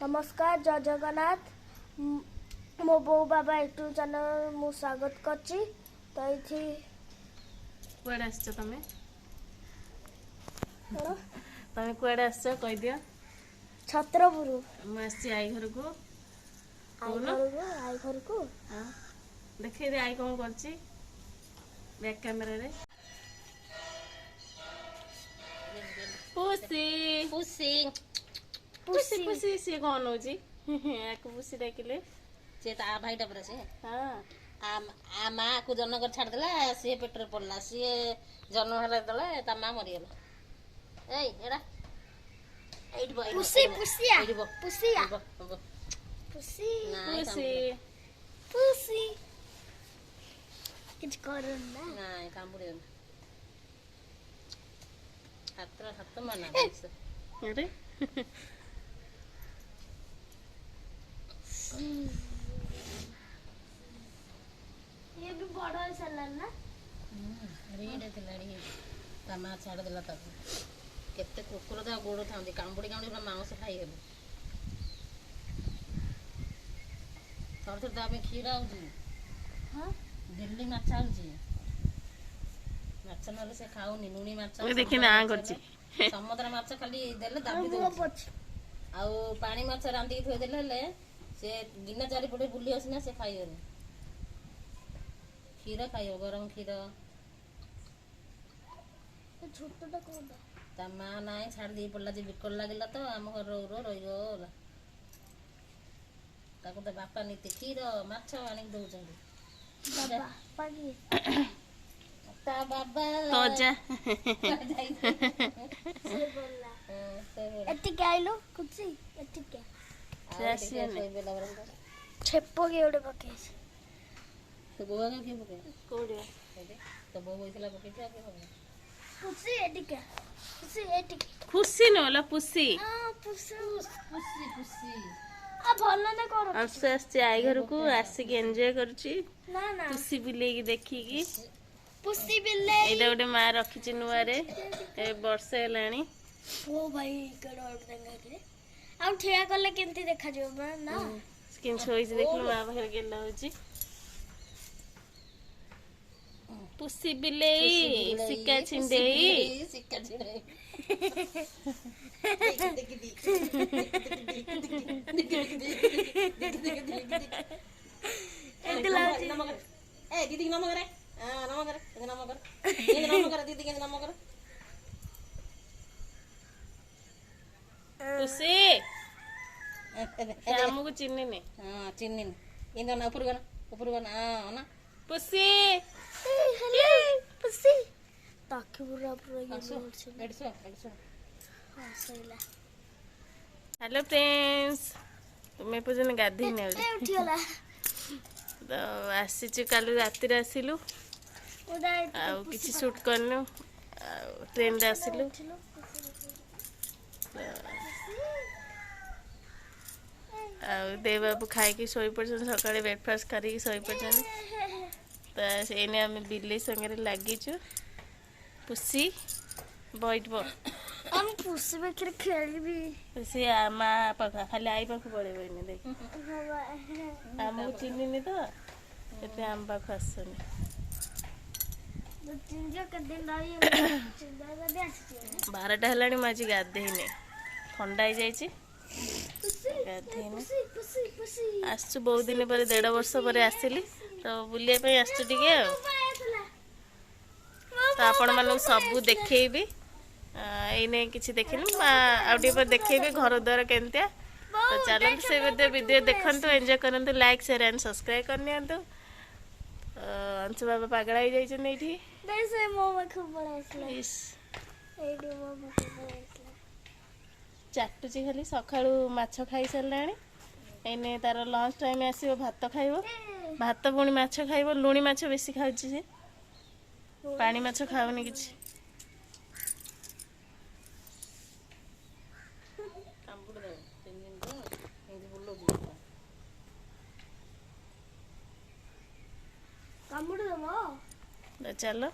नमस्कार जय जगन्नाथ मो बो बाबा यूट्यूब चैनल मु स्वागत करची तो इथि कुआडे आसछ तमे तमे कुआडे आसछ कहि दियो छत्रपुर मु आसी आई घर को आई घर को हां देखै दे आई कोन करची बैक कैमरा रे पुसी पुसी पुसी पुसी से कौन हो जी एक पुसी डाकिले से ता भाईटा परे से हां आ माँ को जन्म कर छाड़ देला से पेटर पड़ला से जन्म होला दला ता माँ मरि गेला एई एडा एइट बो पुसी पुसिया एइट बो पुसिया बो पुसी पुसी पुसी किछ करन ना नाय काम पड़े हाथ माना अरे ये भी बड़ा सलन ना रीड दिलाड़ी ता माँ छाड़ देला ता केते कुकुर दा गोड़ थांदी कांबुड़ी कांबुड़ी पूरा मांस खाई हेबो थोड़ थोड़ दाबे खीरा आउजी हां दिल्ली माछ आउजी माछ नले से खाउनी नुनी माछ ओ देखि ना करची समुद्र माछ खाली देले दाबी दे आउ पानी माछ रांदी थोइ देले ले से गिना चारि पटे बुली आसना से खाइयोनी खीरा खाइयो गरम खीरा छोटटा कोन ता माँ नाई छाड़ दी पड़ला जे बिकल लागिला तो आम घर रो रही गला ताको तो बापा नीति खीर माछ आनी दउचंदी बाबा पागी ता बाबा तो जा से बोलला एति गाइलो कुछ एति क्या छेपो के ओडे पके तो गोवा के पके कोड़े तो बो होइतला पके क्या के होगा पुसी एति क्या पुसी एति खुशी न होला पुसी हां पुसी पुसी पुसी आ भलो ना करो आस्ते आस्ते आई घर को आसिक एंजॉय करची ना ना पुसी बिले की देखी की पुसी बिल्ले एटा गोटे माँ रखी नुआ रे ए वर्ष हेलानी ओ भाई कड़ और देंगा के आ ठिया करले केंती देखा जो ना स्किन छोइस देखलो माँ बाहर गेला होची पुसी बिलेई सिक्का छिंडेई सिक्का छिंडेई ए दीदी नम करे नम करे नम कर दीदी के नम कर पुसी शामू को चिन्नी ने हां चिन्नी ने इंदा ना ऊपर गना हां ना पुसी हेलो पुसी ताकि पूरा पूरा ये एडसो हां सहीला हेलो फ्रेंड्स तुम्हें पूजन गाधी ने उठियोला तो आसीचु कालु राति आसिलु आउ किछि शूट करनु ट्रेन रे आसिलु आउ देव बाबू खाई की सोई पड़छन सकाळे ब्रेकफास्ट करी सोई पड़छन तो एने हम बिल्ली संगे लागिचु पुसी बैठबो हम पुसी बेकर खेली भी पुसी माँ पाखा खाली आई पाखु पड़ेबो इने देख आमको चिन्हिनी तो एते आम पाखु आसनी चिंजो के दिन रही चिंजो के दे आसी 12टा हेलानी म आज गाधेइने ठंडा हो जाइछि गाधेइने पुसी पुसी आसछु बहुत दिन पर 1.5 वर्ष पर आसिली तो बुलिया पे आसछु टिके तो आपण मानू सब देखैबी एने किछि देखिनु आउटी पर देखैबी घर द्वार केनतिया तो चलो से वीडियो देखंतु एंजॉय करंतु लाइक शेयर एंड सब्सक्राइब करनियंतु अंशु बाबा पागला हो जाइछन एठी देसे मोमा खूब बड़ा असला इस एडी मोमा खूब बड़ा असला चाटुची खाली सकाळू माछ खाई सरलाणी एने तार लंच टाइम आसीबो भात खाइबो भात पुणी माछ खाइबो लुणी माछ बेसी खाउची से पानी माछ खाउनी किछि कांबुड़ दे तीन दिन तो इंदी बुल्लो कामुड़ दबो तो चलो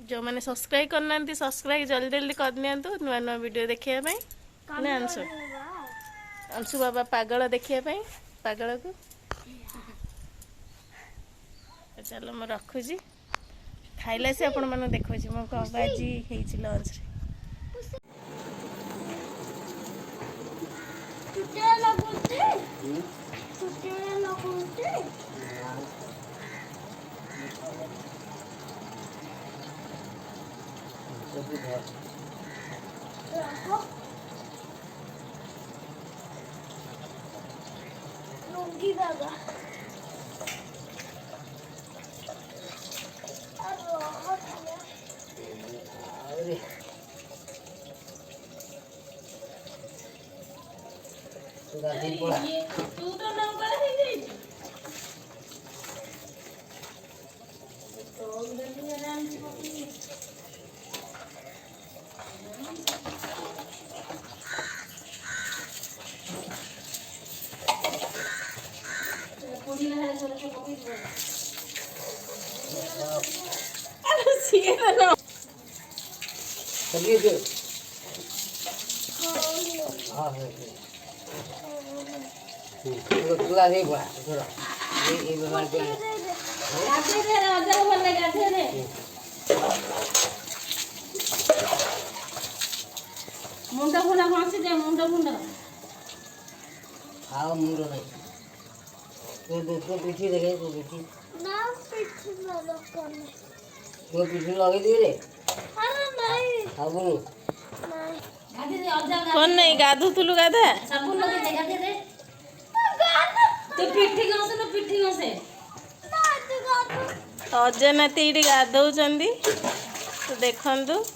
जो मैंने सब्सक्राइब करना सब्सक्राइब जल्दी जल्दी कर दिखाँ नुआ नुआ वीडियो देखा ना आंसर अंशु बाबा पागल देखिए पागल को चलो मैं रखुची खाइला से आपण मैंने देखो मो कौन आज लंच लुंगी बाबा तू तो नंबर है ये तो उधर आराम से पकड़ी पूरी लहर से पकड़ी अरे सीए ना चलिए फिर हाँ तुला नहीं पड़ा थोड़ा ये बीमार पे गाथे दे रे अदर बोल गाथे दे मुंडा फुंडा कौन दे मुंडा फुंडा हाँ मुंडो नहीं तो पीछे देखे तो पीछे ना पीछे वाला करने तो पीछे लगे दिए रे अरे नहीं हाँ बोलो नहीं गाथे दे अदर कौन नहीं गाधु तुलु गाधा साबुन लगे दे गाथे दे तो पिठी कौन से अजय नाती ये गाधौंती तो देखु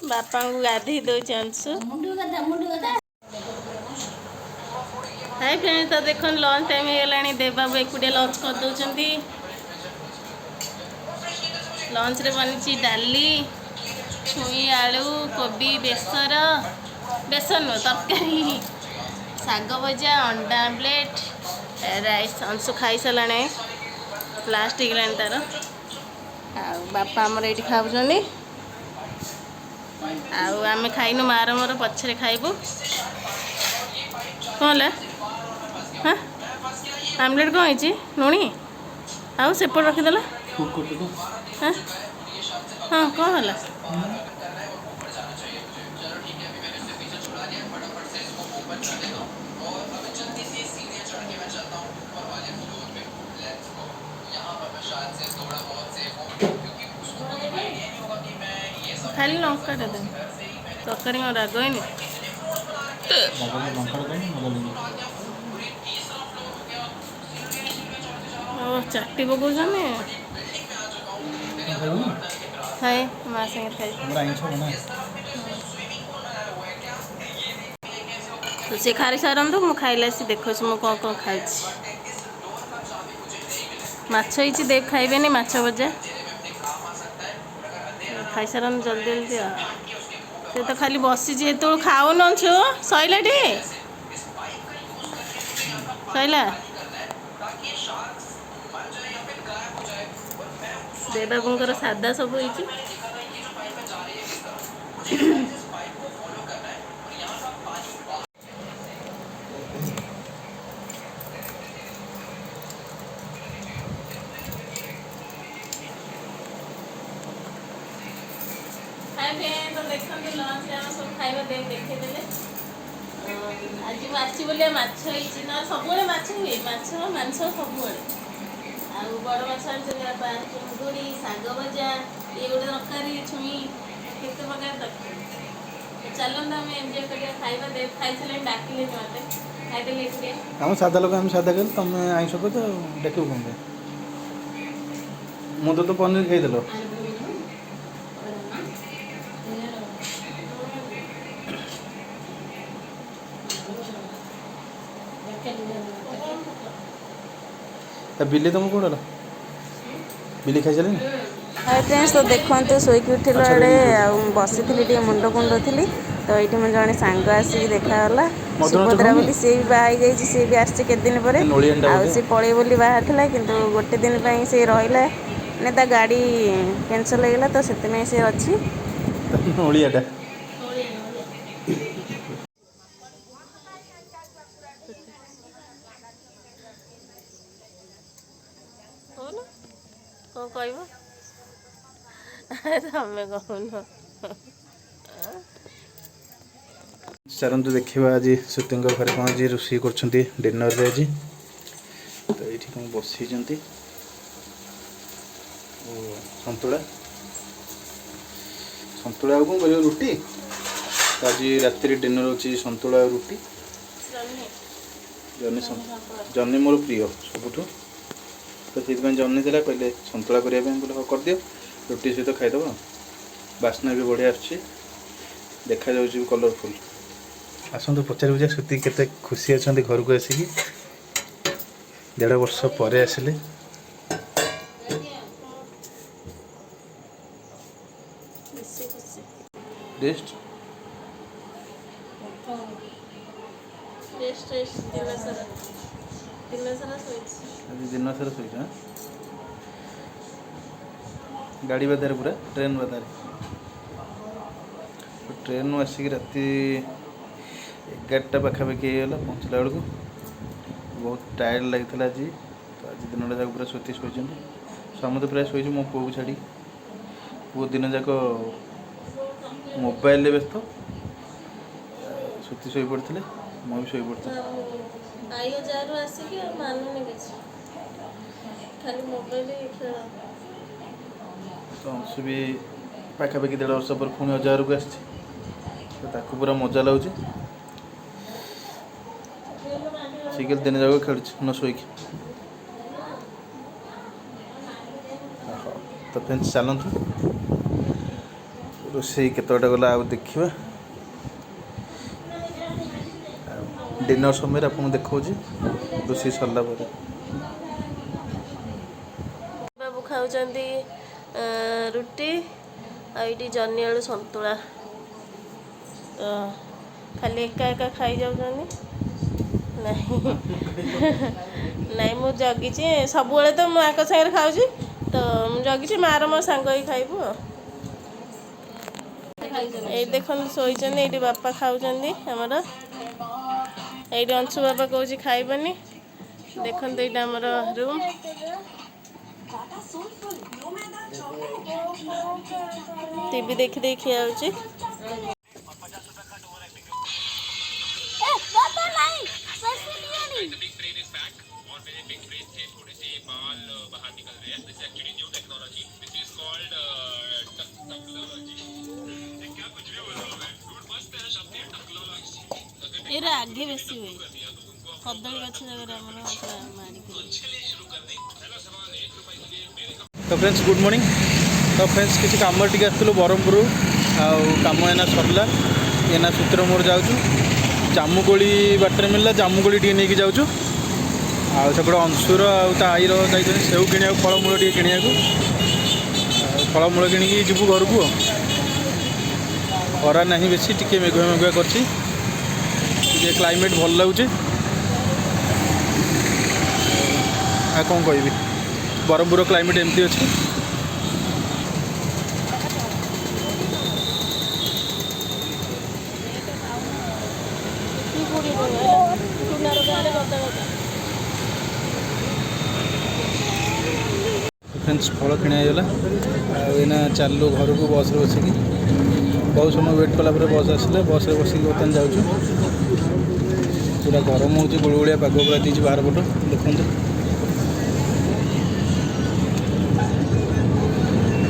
बापा को गाधे दौर अंशु मुंडू गाथा हाय फ्रेंड्स तो देख लंच टाइम हो गलानी देव बाबू एकुटिया लंच कर दौरान लंच रे बनी डाली छुई आलू कोबी बेसर बेसन नो तरकारी शाग भजा अंडा आमलेट राइस अंशु खाई सारे लास्ट हो तार बापा आमर ये खाऊँ आम खाइनु मार मोर पछरे खाइबू कौन है हाँ आमलेट कौन है लुणी आउ सेपट रखीदेला हाँ हाँ कौन है खाली लंका दे तरकारी में राग है चाटी पकाउन हाय माँ संगे खाई तो सी खारी सारंतु मु खाइला सी देखो मु कौन कौन खाई माछ ही देव खाइबे माछ भजा खाई सारन जल्दी जल्दी से तो खाली बसी तो खाऊन छु सैला टी सैला देवबाबूर सादा सब हो तो देखते लंच सब खाଇବା देखदेले आज माछी बोलिए माछ ना सब हुए माछ मांस सब बड़ माछ चिंगुड़ी शाग भजा ये गोटे तरकारी छुई केते प्रकार तरकारी चलते आम एंजॉय करिया खाଇବା खाई सारे डाकिले मत खाईदेले हम सादा लोक हम सादा कल तुम आइस को तो देखो कौन मुझे तो पनीर खाईदेल बिल्ली तुम कौन बिल्ली खाई सारे हाय फ्रेंड्स तो देखते शोक उठिल बेले बसी थी मुंड कुंडुली तो ये मुझे जड़े सांग आसिक देखागला सुभद्रा बोली सी भी बाहर सी भी आसी दिन पर सी पड़े बोली बाहर था कि गोटे दिन से रहा ने गाड़ी कैंसल हो गला तो से अच्छी କ'ଣ କହିବ ତମେ କହୁନ। ଚାଲନ୍ତୁ ଦେଖିବା ଆଜି ସୁତିଙ୍କ ଘରେ କ'ଣ ଆଜି ରୋଷେଇ କରୁଛନ୍ତି ଡିନରରେ ଆଜି। ତ ଏଇଠି କ'ଣ ବସିଛନ୍ତି ଓ ସନ୍ତୁଳା ସନ୍ତୁଳା ଆଉ କ'ଣ କରିବ ରୁଟି। ତ ଆଜି ରାତିରେ ଡିନର ହେଉଛି ସନ୍ତୁଳା ଆଉ ରୁଟି। ଜହ୍ନି ମୋର ପ୍ରିୟ ସବୁଠୁ, ତ ସେଥିପାଇଁ ଜହ୍ନି ଥିଲା କହିଲେ ସନ୍ତୁଳା କରିବା ପାଇଁ ବୋଲେ କରିଦିଅ, ରୁଟି ସହିତ ଖାଇଦେବ। ବାସ୍ନା ବି ବଢ଼ିଆ ଆସୁଛି, ଦେଖାଯାଉଛି ବି କଲରଫୁଲ୍। ଆସନ୍ତୁ ପଚାରିବୁ ଯେ ସୁତି କେତେ ଖୁସି ଅଛନ୍ତି ଘରକୁ ଆସିକି, 1.5 ବର୍ଷ ପରେ ଆସିଲେ। ରେଷ୍ଟ ଆଜି ଦିନ ସାରା ଶୋଇଛ? ଗାଡ଼ି ବାଧାରେ ପୁରା ଟ୍ରେନ୍ ବାଧାରେ। ଟ୍ରେନ୍ରୁ ଆସିକି ରାତି 11ଟା ପାଖାପାଖି ହେଇଗଲା ପହଞ୍ଚିଲା ବେଳକୁ। ବହୁତ ଟାୟାର୍ଡ଼ ଲାଗିଥିଲା ଆଜି। ତ ଆଜି ଦିନଟା ଯାକ ପୁରା ସୁତି ଶୋଇଛନ୍ତି, ସମସ୍ତେ ପ୍ରାୟ ଶୋଇଛୁ ମୋ ପୁଅକୁ ଛାଡ଼ି। ପୁଅ ଦିନ ଯାକ ମୋବାଇଲରେ ବ୍ୟସ୍ତ, ସୁତି ଶୋଇପଡ଼ିଥିଲେ, ମୁଁ ବି ଶୋଇପଡ଼ିଥିଲି। ଆସିକି ମାନୁନି କିଛି, ଖାଲି ମୋବାଇଲ ଖେଳ। ତ ଅଂଶୁ ବି ପାଖାପାଖି 1.5 ବର୍ଷ ପରେ ପୁଣି ଅଜାଘରକୁ ଆସିଛି, ତ ତାକୁ ପୁରା ମଜା ଲାଗୁଛି। ସିଏ ଦିନ ଯାକ ଖେଳୁଛି ନ ଶୋଇକି। ତ ଫ୍ରେଣ୍ଡସ୍ ଚାଲନ୍ତୁ ରୋଷେଇ କେତେଟା ଗଲା ଆଉ ଦେଖିବା। ଡିନର ସମୟରେ ଆପଣଙ୍କୁ ଦେଖାଉଛି ରୋଷେଇ ସରିଲା ପରେ। ବାବୁ ଖାଉଛନ୍ତି ରୁଟି ଆଉ ଏଇଠି ଜହ୍ନି ଆଳୁ ସନ୍ତୁଳା। ଖାଲି ଏକା ଏକା ଖାଇଯାଉଛନ୍ତି। ନାଇଁ ମୁଁ ଜଗିଛି, ସବୁବେଳେ ତ ମୁଁ ଆଙ୍କ ସାଙ୍ଗରେ ଖାଉଛି, ତ ମୁଁ ଜଗିଛି ମାଆର ମୋ ସାଙ୍ଗ ହେଇ ଖାଇବୁ ଆଉ। ଏଇଠି ଦେଖନ୍ତୁ ଶୋଇଛନ୍ତି, ଏଇଠି ବାପା ଖାଉଛନ୍ତି ଆମର। ଏଇଠି ଅଂଶୁ ବାପା କହୁଛି ଖାଇବନି। ଦେଖନ୍ତୁ ଏଇଟା ଆମର ରୁମ୍। ଟିଭି ଦେଖି ଦେଖି ଖିଆଉଛି। ଏଇଟା ଆଗେ ବେଶୀ ହୁଏ, କଦଳୀ ଗଛ ଜାଗାରେ ଆମର ମାରିକି। ତ ଫ୍ରେଣ୍ଡସ୍ ଗୁଡ୍ ମର୍ଣ୍ଣିଂ। ତ ଫ୍ରେଣ୍ଡସ୍ କିଛି କାମରେ ଟିକେ ଆସିଥିଲୁ ବ୍ରହ୍ମପୁର, ଆଉ କାମ ଏଇନା ସରିଲା। ଏଇନା ସୁତିର ମୋର ଯାଉଛୁ, ଜାମୁକୋଳି ବାଟରେ ମିଳିଲା, ଜାମୁକୋଳି ଟିକେ ନେଇକି ଯାଉଛୁ। ଆଉ ସେପଟେ ଅଂଶୁର ଆଉ ତା ଆଈର ଯାଇଛନ୍ତି ସେଉ କିଣିବାକୁ, ଫଳମୂଳ ଟିକେ କିଣିବାକୁ। ଆଉ ଫଳମୂଳ କିଣିକି ଯିବୁ ଘରକୁ। ଆଉ ଖରା ନାହିଁ ବେଶୀ, ଟିକେ ମେଘୁଆ ମେଘୁଆ କରିଛି, ଟିକେ କ୍ଲାଇମେଟ୍ ଭଲ ଲାଗୁଛି। ଆଉ କ'ଣ କହିବି, ବ୍ରହ୍ମପୁର କ୍ଲାଇମେଟ୍ ଏମିତି ଅଛି। ଫ୍ରେଣ୍ଡସ୍ ଫଳ କିଣା ହେଇଗଲା, ଆଉ ଏଇନା ଚାଲିଲୁ ଘରକୁ ବସ୍ରେ ବସିକି। ବହୁତ ସମୟ ୱେଟ୍ କଲା ପରେ ବସ୍ ଆସିଲା, ବସ୍ରେ ବସିକି ବର୍ତ୍ତମାନ ଯାଉଛୁ। ପୁରା ଗରମ ହେଉଛି, ଗୁଳୁଗୁଳିଆ ପାଗ ପୁରା ଦେଇଛି ବାହାର ପଟ, ଦେଖନ୍ତୁ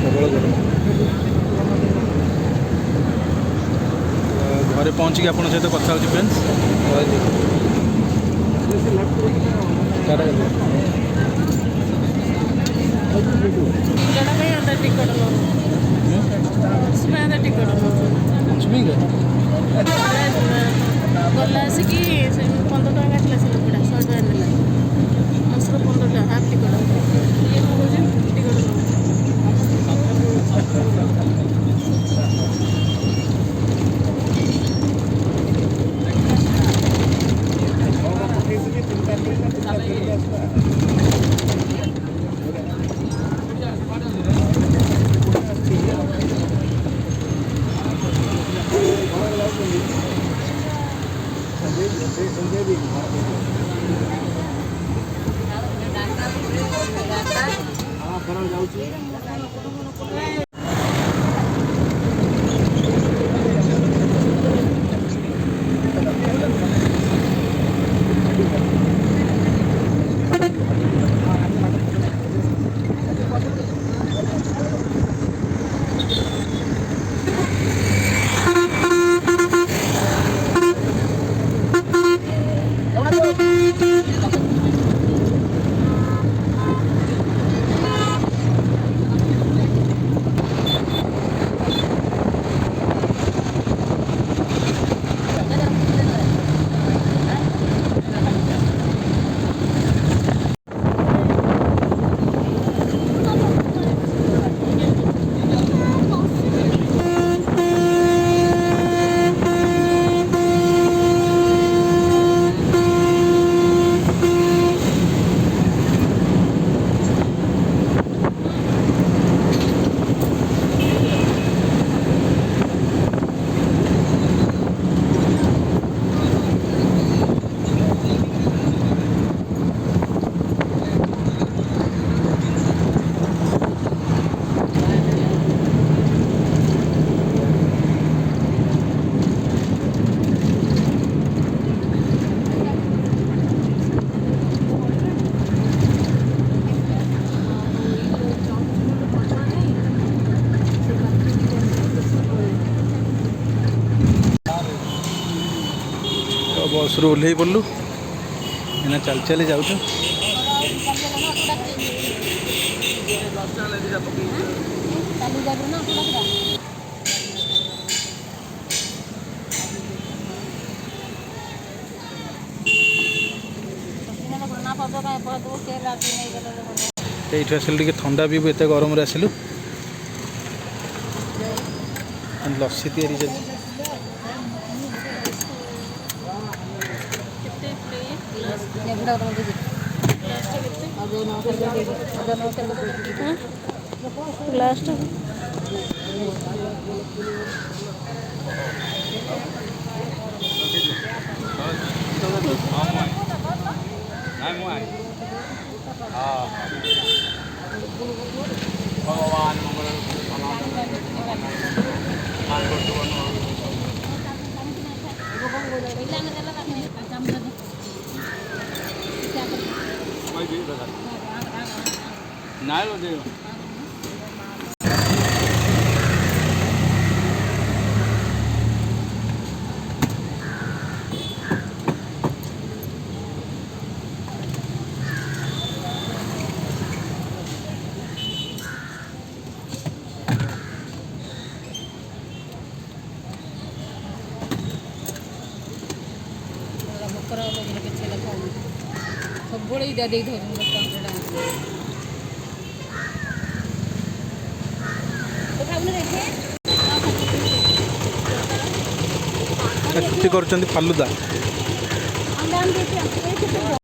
ପ୍ରବଳ ଗରମ। ଘରେ ପହଞ୍ଚିକି ଆପଣଙ୍କ ସହିତ କଥା ହେଉଛି ଫ୍ରେଣ୍ଡସ୍। ଗଲା ଆସିକି 15 ଟଙ୍କା କାଟିଲା, ସେ ଲୋକଟା 100 ଟଙ୍କା ନେଲା। ମାସର 15 ଟଙ୍କା ହାଫ୍ ଟିକଟ। ଇଏ କହୁଛି ଟିକଟ तो बस ओह्ल पड़लु एना चल चली जाऊँ ये आसिल टे थंडा पीबू एत गरम आसिलु लस्सी तैयारी चलती लास्ट ସବୁବେଳେ ଇଟା ଦେଇ ଧରୁଛନ୍ତି ଛୁଟି କରୁଛନ୍ତି ଫାଲୁଦା ଟଙ୍କା